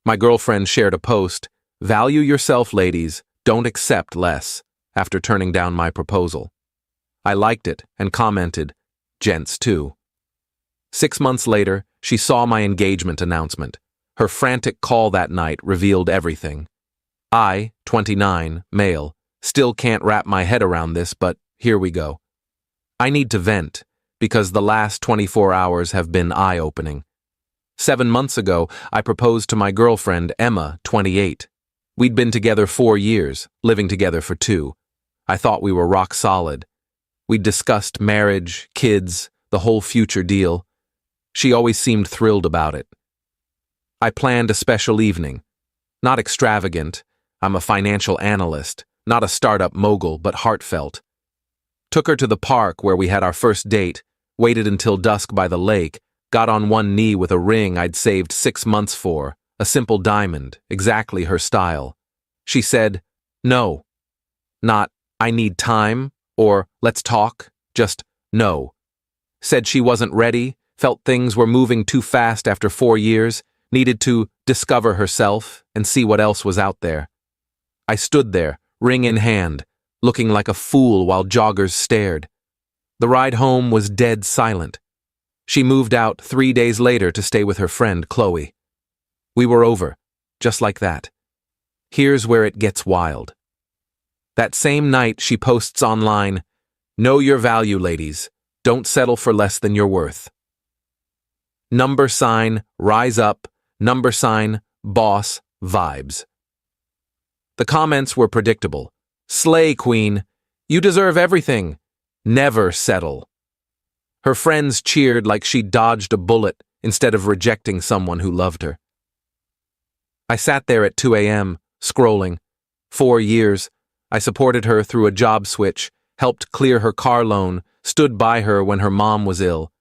My girlfriend shared a post, "Value yourself, ladies, don't accept less," after turning down my proposal. I liked it and commented, "Gents too." 6 months later, she saw my engagement announcement. Her frantic call that night revealed everything. I, 29, male, still can't wrap my head around this, but here we go. I need to vent, because the last 24 hours have been eye-opening. 7 months ago, I proposed to my girlfriend, Emma, 28. We'd been together 4 years, living together for 2. I thought we were rock solid. We'd discussed marriage, kids, the whole future deal. She always seemed thrilled about it. I planned a special evening. Not extravagant. I'm a financial analyst, not a startup mogul, but heartfelt. Took her to the park where we had our first date, waited until dusk by the lake, got on one knee with a ring I'd saved 6 months for, a simple diamond, exactly her style. She said, "No." Not, "I need time," or "let's talk," just no. Said she wasn't ready, felt things were moving too fast after 4 years, needed to discover herself and see what else was out there. I stood there, ring in hand, looking like a fool while joggers stared. The ride home was dead silent. She moved out 3 days later to stay with her friend, Chloe. We were over, just like that. Here's where it gets wild. That same night, she posts online, "Know your value, ladies. Don't settle for less than you're worth." #, rise up, #, boss, vibes. The comments were predictable. "Slay, queen. You deserve everything. Never settle." Her friends cheered like she dodged a bullet instead of rejecting someone who loved her. I sat there at 2 a.m., scrolling. 4 years. I supported her through a job switch, helped clear her car loan, stood by her when her mom was ill.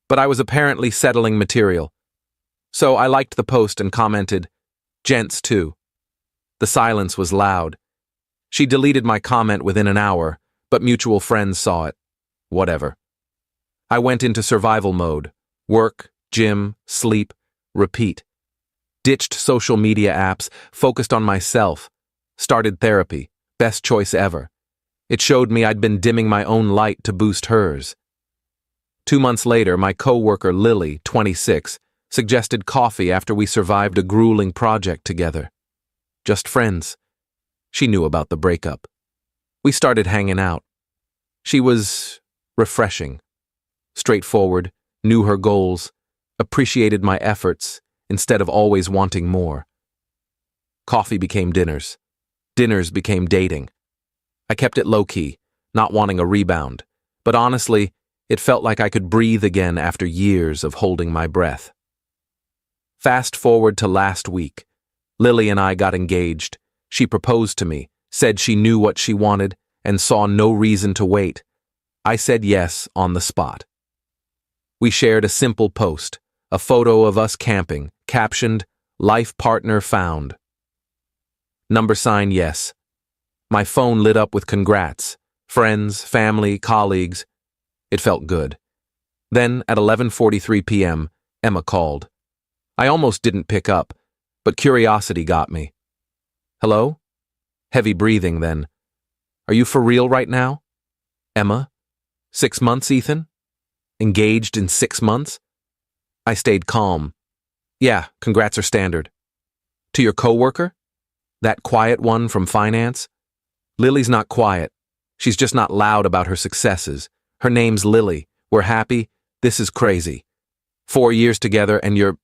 But I was apparently settling material. So I liked the post and commented, "Gents too." The silence was loud. She deleted my comment within an hour, but mutual friends saw it. Whatever. I went into survival mode. Work, gym, sleep, repeat. Ditched social media apps, focused on myself. Started therapy. Best choice ever. It showed me I'd been dimming my own light to boost hers. 2 months later, my coworker Lily, 26, suggested coffee after we survived a grueling project together. Just friends. She knew about the breakup. We started hanging out. She was refreshing. Straightforward, knew her goals, appreciated my efforts instead of always wanting more. Coffee became dinners. Dinners became dating. I kept it low-key, not wanting a rebound, but honestly, it felt like I could breathe again after years of holding my breath. Fast forward to last week. Lily and I got engaged. She proposed to me, said she knew what she wanted, and saw no reason to wait. I said yes on the spot. We shared a simple post, a photo of us camping, captioned, "Life partner found." #, yes. My phone lit up with congrats. Friends, family, colleagues. It felt good. Then, at 11:43 p.m., Emma called. I almost didn't pick up, but curiosity got me. "Hello?" Heavy breathing then. "Are you for real right now?" "Emma? 6 months, Ethan? Engaged in 6 months?" I stayed calm. "Yeah, congrats are standard." "To your coworker? That quiet one from finance?" "Lily's not quiet. She's just not loud about her successes. Her name's Lily. We're happy. This is crazy. 4 years together and you're...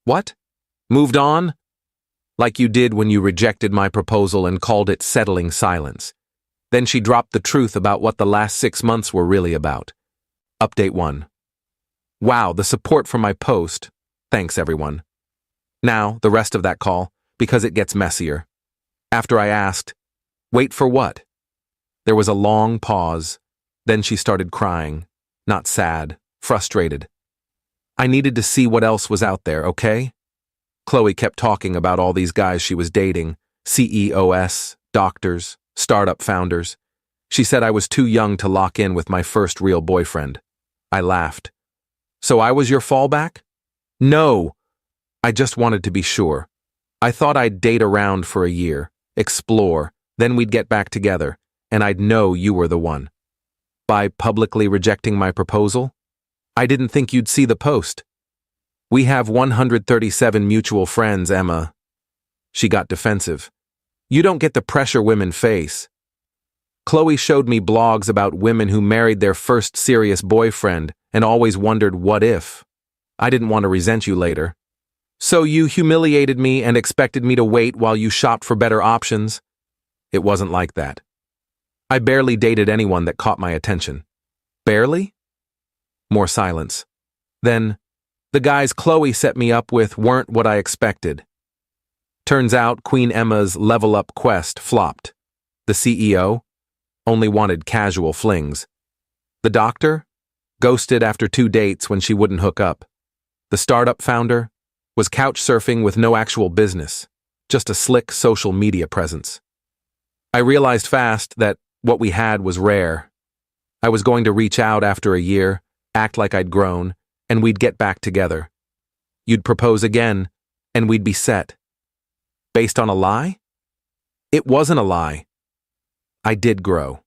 What? Moved on? Like you did when you rejected my proposal and called it settling silence." Then she dropped the truth about what the last 6 months were really about. Update 1. Wow, the support for my post. Thanks, everyone. Now, the rest of that call, because it gets messier. After I asked, "Wait for what?" There was a long pause. Then she started crying. Not sad, frustrated. I needed to see what else was out there, okay? Chloe kept talking about all these guys she was dating, CEOs, doctors, startup founders. She said I was too young to lock in with my first real boyfriend. I laughed. "So I was your fallback?" "No. I just wanted to be sure." I thought I'd date around for a year, explore, then we'd get back together, and I'd know you were the one. By publicly rejecting my proposal? I didn't think you'd see the post. We have 137 mutual friends, Emma. She got defensive. You don't get the pressure women face. Chloe showed me blogs about women who married their first serious boyfriend and always wondered what if. I didn't want to resent you later. So you humiliated me and expected me to wait while you shopped for better options? It wasn't like that. I barely dated anyone that caught my attention. Barely? More silence. Then, the guys Chloe set me up with weren't what I expected. Turns out Queen Emma's level-up quest flopped. The CEO only wanted casual flings. The doctor ghosted after 2 dates when she wouldn't hook up. The startup founder was couch surfing with no actual business, just a slick social media presence. I realized fast that what we had was rare. I was going to reach out after a year, act like I'd grown, and we'd get back together. You'd propose again, and we'd be set. Based on a lie? It wasn't a lie. I did grow.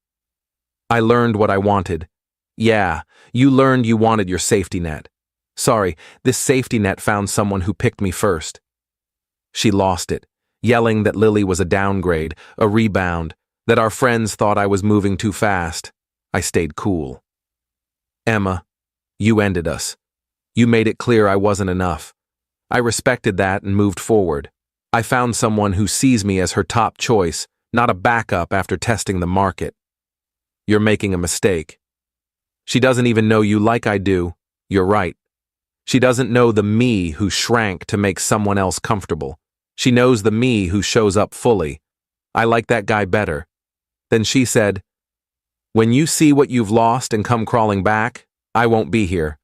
I learned what I wanted. Yeah, you learned you wanted your safety net. Sorry, this safety net found someone who picked me first. She lost it, yelling that Lily was a downgrade, a rebound, that our friends thought I was moving too fast. I stayed cool. Emma, you ended us. You made it clear I wasn't enough. I respected that and moved forward. I found someone who sees me as her top choice, not a backup after testing the market. You're making a mistake. She doesn't even know you like I do. You're right. She doesn't know the me who shrank to make someone else comfortable. She knows the me who shows up fully. I like that guy better. Then she said, when you see what you've lost and come crawling back, I won't be here.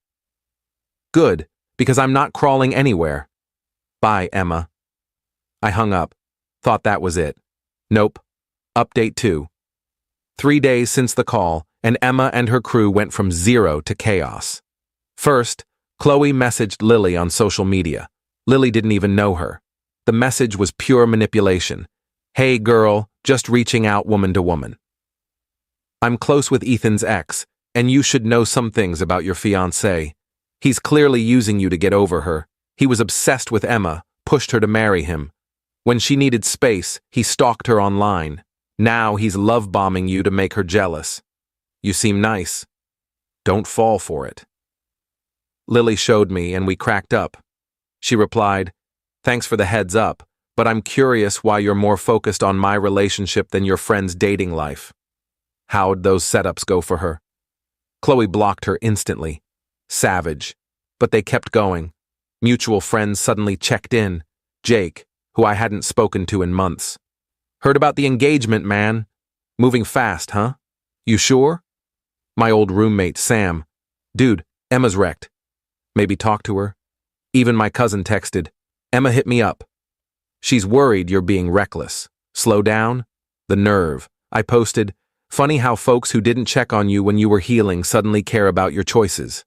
Good, because I'm not crawling anywhere. Bye, Emma. I hung up. Thought that was it. Nope. Update 2. 3 days since the call, and Emma and her crew went from 0 to chaos. First, Chloe messaged Lily on social media. Lily didn't even know her. The message was pure manipulation. Hey girl, just reaching out woman to woman. I'm close with Ethan's ex, and you should know some things about your fiancé. He's clearly using you to get over her. He was obsessed with Emma, pushed her to marry him. When she needed space, he stalked her online. Now he's love-bombing you to make her jealous. You seem nice. Don't fall for it. Lily showed me, and we cracked up. She replied, thanks for the heads up, but I'm curious why you're more focused on my relationship than your friend's dating life. How'd those setups go for her? Chloe blocked her instantly. Savage. But they kept going. Mutual friends suddenly checked in. Jake, who I hadn't spoken to in months. Heard about the engagement, man. Moving fast, huh? You sure? My old roommate, Sam. Dude, Emma's wrecked. Maybe talk to her? Even my cousin texted. Emma hit me up. She's worried you're being reckless. Slow down? The nerve. I posted, funny how folks who didn't check on you when you were healing suddenly care about your choices.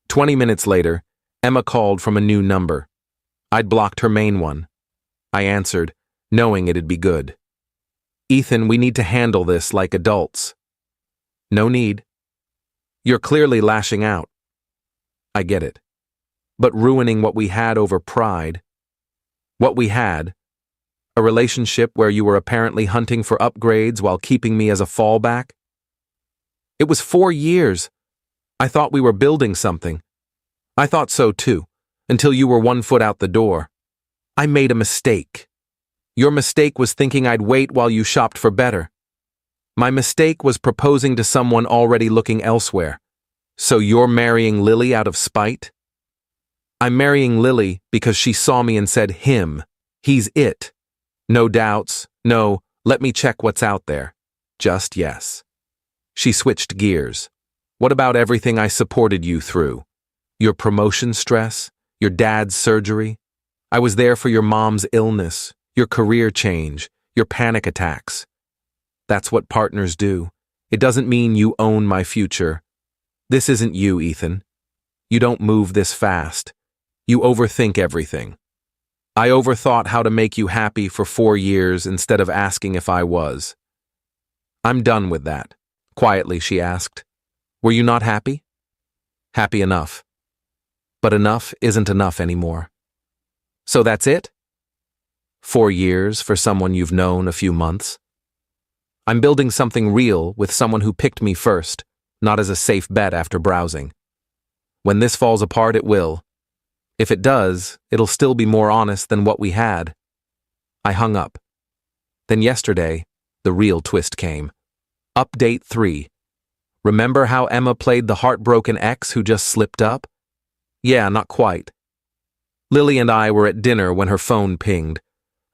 20 minutes later, Emma called from a new number. I'd blocked her main one. I answered, knowing it'd be good. Ethan, we need to handle this like adults. No need. You're clearly lashing out. I get it. But ruining what we had over pride. What we had. A relationship where you were apparently hunting for upgrades while keeping me as a fallback. It was 4 years. I thought we were building something. I thought so too. Until you were 1 foot out the door. I made a mistake. Your mistake was thinking I'd wait while you shopped for better. My mistake was proposing to someone already looking elsewhere. So you're marrying Lily out of spite? I'm marrying Lily because she saw me and said, him. He's it. No doubts, no, let me check what's out there. Just yes. She switched gears. What about everything I supported you through? Your promotion stress? Your dad's surgery? I was there for your mom's illness, your career change, your panic attacks. That's what partners do. It doesn't mean you own my future. This isn't you, Ethan. You don't move this fast. You overthink everything. I overthought how to make you happy for 4 years instead of asking if I was. I'm done with that, quietly she asked. Were you not happy? Happy enough. But enough isn't enough anymore. So that's it? 4 years for someone you've known a few months? I'm building something real with someone who picked me first, not as a safe bet after browsing. When this falls apart, it will. If it does, it'll still be more honest than what we had. I hung up. Then yesterday, the real twist came. Update 3. Remember how Emma played the heartbroken ex who just slipped up? Yeah, not quite. Lily and I were at dinner when her phone pinged.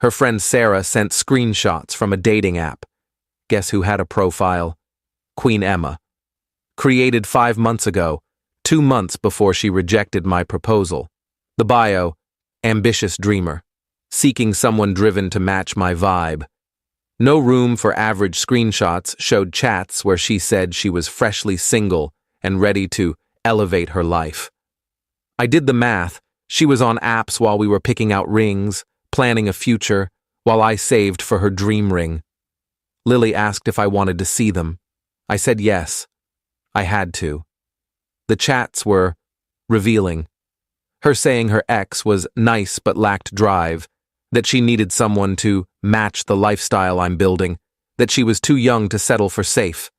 Her friend Sarah sent screenshots from a dating app. Guess who had a profile? Queen Emma. Created 5 months ago, 2 months before she rejected my proposal. The bio, ambitious dreamer, seeking someone driven to match my vibe. No room for average screenshots showed chats where she said she was freshly single and ready to elevate her life. I did the math. She was on apps while we were picking out rings, planning a future, while I saved for her dream ring. Lily asked if I wanted to see them. I said yes. I had to. The chats were revealing. Her saying her ex was nice but lacked drive, that she needed someone to match the lifestyle I'm building, that she was too young to settle for safe.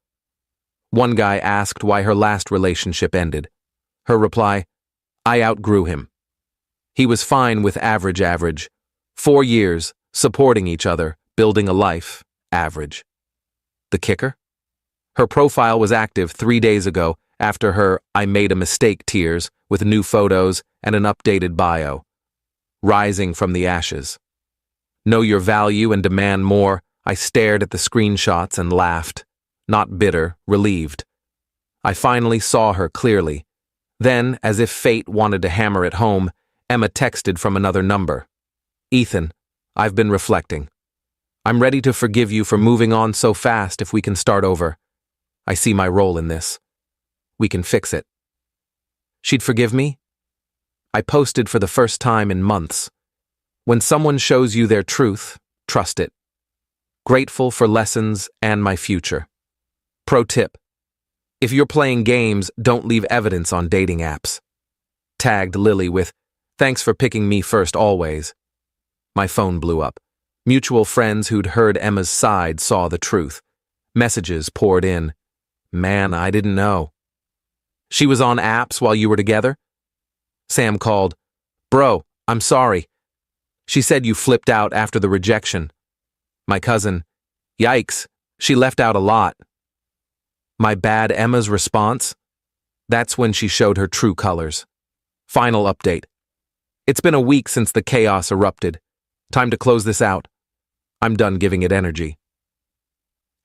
One guy asked why her last relationship ended. Her reply, I outgrew him. He was fine with average. 4 years, supporting each other, building a life, average. The kicker? Her profile was active 3 days ago after her I made a mistake tears with new photos and an updated bio. Rising from the ashes. Know your value and demand more. I stared at the screenshots and laughed. Not bitter, relieved. I finally saw her clearly. Then, as if fate wanted to hammer it home, Emma texted from another number. Ethan, I've been reflecting. I'm ready to forgive you for moving on so fast if we can start over. I see my role in this. We can fix it. She'd forgive me? I posted for the first time in months. When someone shows you their truth, trust it. Grateful for lessons and my future. Pro tip. If you're playing games, don't leave evidence on dating apps. Tagged Lily with, thanks for picking me first always. My phone blew up. Mutual friends who'd heard Emma's side saw the truth. Messages poured in. Man, I didn't know. She was on apps while you were together? Sam called. Bro, I'm sorry. She said you flipped out after the rejection. My cousin. Yikes, she left out a lot. My bad Emma's response? That's when she showed her true colors. Final update. It's been a week since the chaos erupted. Time to close this out. I'm done giving it energy.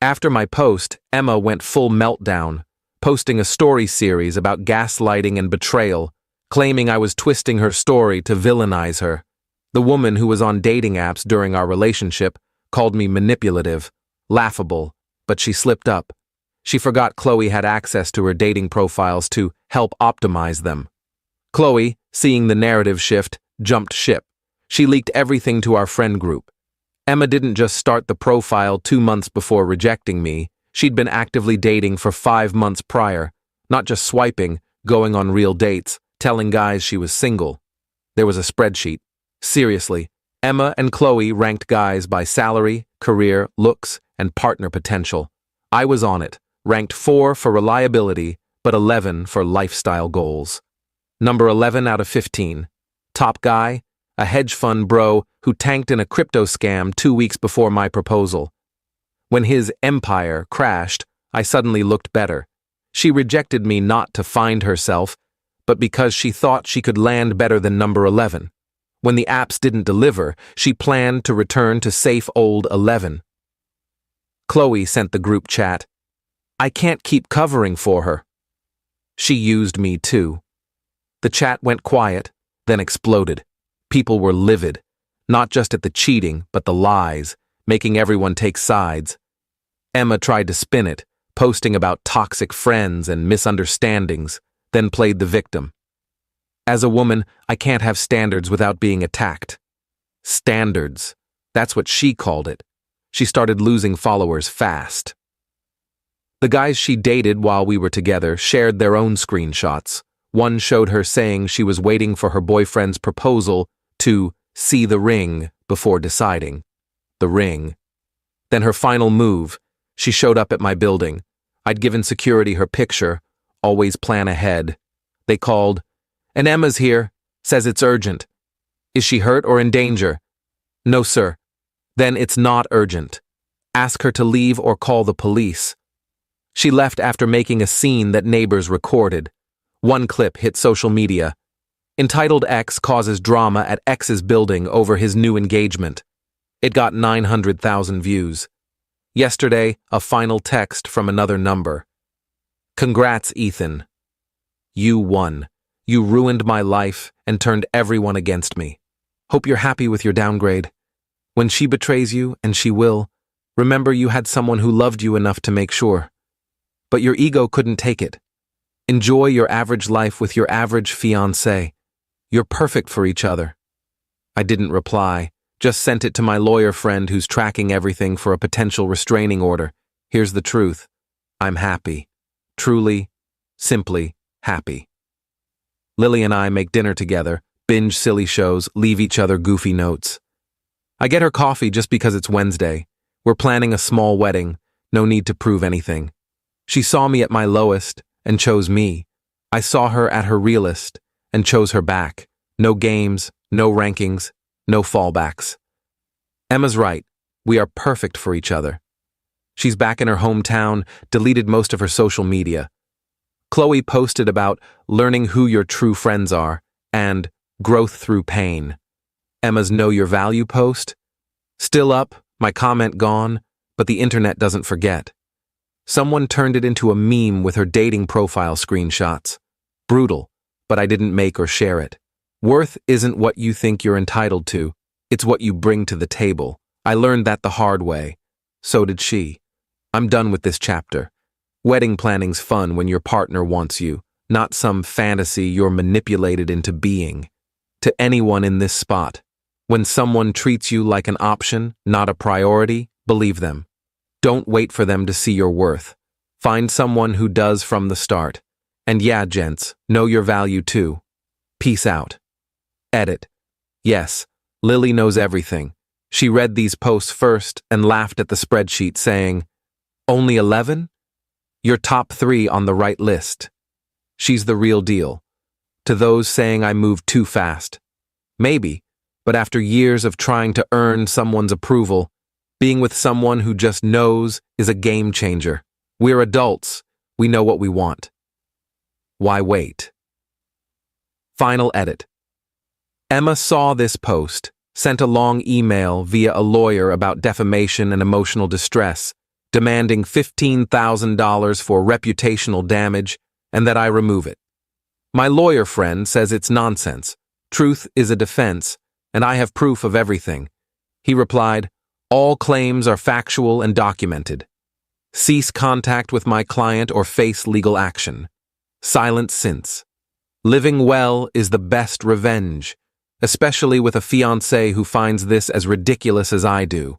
After my post, Emma went full meltdown, posting a story series about gaslighting and betrayal, claiming I was twisting her story to villainize her. The woman who was on dating apps during our relationship called me manipulative, laughable, but she slipped up. She forgot Chloe had access to her dating profiles to help optimize them. Chloe, seeing the narrative shift, jumped ship. She leaked everything to our friend group. Emma didn't just start the profile 2 months before rejecting me. She'd been actively dating for 5 months prior, not just swiping, going on real dates, telling guys she was single. There was a spreadsheet. Seriously, Emma and Chloe ranked guys by salary, career, looks, and partner potential. I was on it, ranked 4 for reliability, but 11 for lifestyle goals. Number 11 out of 15. Top guy, a hedge fund bro who tanked in a crypto scam 2 weeks before my proposal. When his empire crashed, I suddenly looked better. She rejected me not to find herself, but because she thought she could land better than number 11. When the apps didn't deliver, she planned to return to safe old 11. Chloe sent the group chat. I can't keep covering for her. She used me too. The chat went quiet, then exploded. People were livid, not just at the cheating, but the lies, making everyone take sides. Emma tried to spin it, posting about toxic friends and misunderstandings, then played the victim. As a woman, I can't have standards without being attacked. Standards. That's what she called it. She started losing followers fast. The guys she dated while we were together shared their own screenshots. One showed her saying she was waiting for her boyfriend's proposal to see the ring before deciding. The ring. Then her final move. She showed up at my building. I'd given security her picture. Always plan ahead. They called. "And Emma's here. Says it's urgent." "Is she hurt or in danger?" "No, sir." "Then it's not urgent. Ask her to leave or call the police." She left after making a scene that neighbors recorded. One clip hit social media. Entitled X causes drama at X's building over his new engagement. It got 900,000 views. Yesterday, a final text from another number. "Congrats, Ethan. You won. You ruined my life and turned everyone against me. Hope you're happy with your downgrade. When she betrays you, and she will, remember you had someone who loved you enough to make sure. But your ego couldn't take it. Enjoy your average life with your average fiancé. You're perfect for each other." I didn't reply, just sent it to my lawyer friend who's tracking everything for a potential restraining order. Here's the truth. I'm happy. Truly, simply happy. Lily and I make dinner together, binge silly shows, leave each other goofy notes. I get her coffee just because it's Wednesday. We're planning a small wedding, no need to prove anything. She saw me at my lowest and chose me. I saw her at her realest and chose her back. No games, no rankings, no fallbacks. Emma's right. We are perfect for each other. She's back in her hometown, deleted most of her social media. Chloe posted about learning who your true friends are and growth through pain. Emma's Know Your Value post? Still up, my comment gone, but the internet doesn't forget. Someone turned it into a meme with her dating profile screenshots. Brutal, but I didn't make or share it. Worth isn't what you think you're entitled to, it's what you bring to the table. I learned that the hard way. So did she. I'm done with this chapter. Wedding planning's fun when your partner wants you, not some fantasy you're manipulated into being. To anyone in this spot, when someone treats you like an option, not a priority, believe them. Don't wait for them to see your worth. Find someone who does from the start. And yeah, gents, know your value too. Peace out. Edit. Yes, Lily knows everything. She read these posts first and laughed at the spreadsheet saying, "Only 11? You're top 3 on the right list." She's the real deal. To those saying I moved too fast. Maybe, but after years of trying to earn someone's approval, being with someone who just knows is a game changer. We're adults. We know what we want. Why wait? Final edit. Emma saw this post, sent a long email via a lawyer about defamation and emotional distress, demanding $15,000 for reputational damage and that I remove it. My lawyer friend says it's nonsense. Truth is a defense, and I have proof of everything. He replied, "All claims are factual and documented. Cease contact with my client or face legal action. Silence since. Living well is the best revenge, especially with a fiancé who finds this as ridiculous as I do."